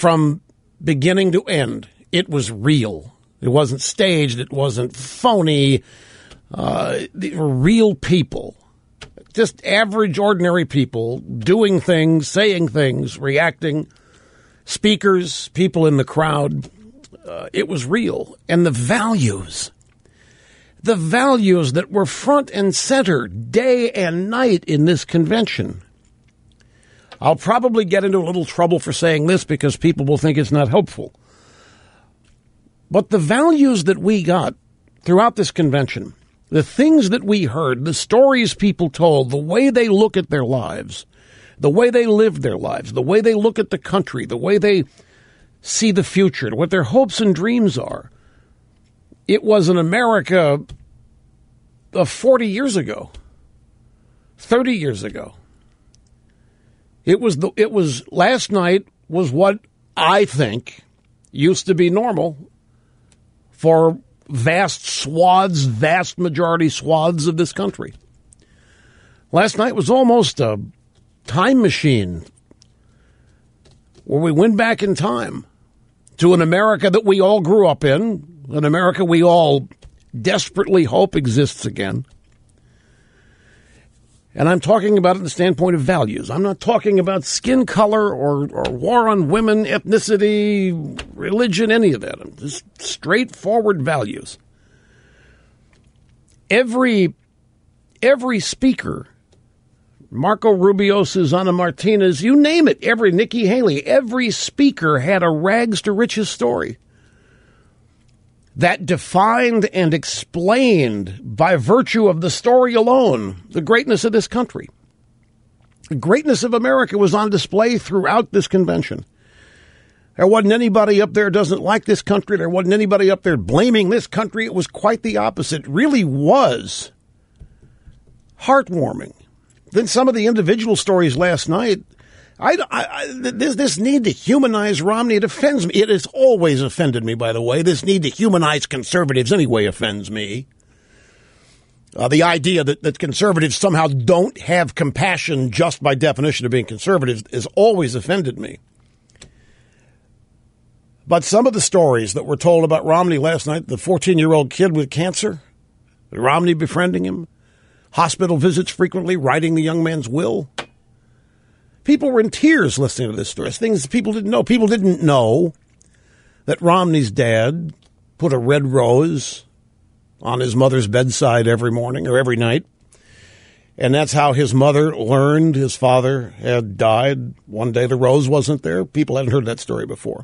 from beginning to end, it was real. It wasn't staged. It wasn't phony. They were real people, just average, ordinary people doing things, saying things, reacting, speakers, people in the crowd. It was real. And the values that were front and center day and night in this convention. I'll probably get into a little trouble for saying this because people will think it's not helpful. But the values that we got throughout this convention, the things that we heard, the stories people told, the way they look at their lives, the way they live their lives, the way they look at the country, the way they see the future, what their hopes and dreams are. It was an America of 40 years ago, 30 years ago. It was last night was what I think used to be normal for vast majority swaths of this country. Last night was almost a time machine where we went back in time to an America that we all grew up in, an America we all desperately hope exists again. And I'm talking about it from the standpoint of values. I'm not talking about skin color or war on women, ethnicity, religion, any of that. I'm just straightforward values. Every speaker, Marco Rubio, Susana Martinez, you name it, Nikki Haley, every speaker had a rags to riches story that defined and explained, by virtue of the story alone, the greatness of this country. The greatness of America was on display throughout this convention. There wasn't anybody up there who doesn't like this country. There wasn't anybody up there blaming this country. It was quite the opposite. It really was heartwarming. Then some of the individual stories last night, this need to humanize Romney, it offends me. It has always offended me, by the way. This need to humanize conservatives anyway offends me. The idea that conservatives somehow don't have compassion just by definition of being conservatives has always offended me. But some of the stories that were told about Romney last night, the 14-year-old kid with cancer, Romney befriending him, hospital visits frequently, writing the young man's will. People were in tears listening to this story. Things people didn't know. People didn't know that Romney's dad put a red rose on his mother's bedside every morning or every night. And that's how his mother learned his father had died. One day the rose wasn't there. People hadn't heard that story before.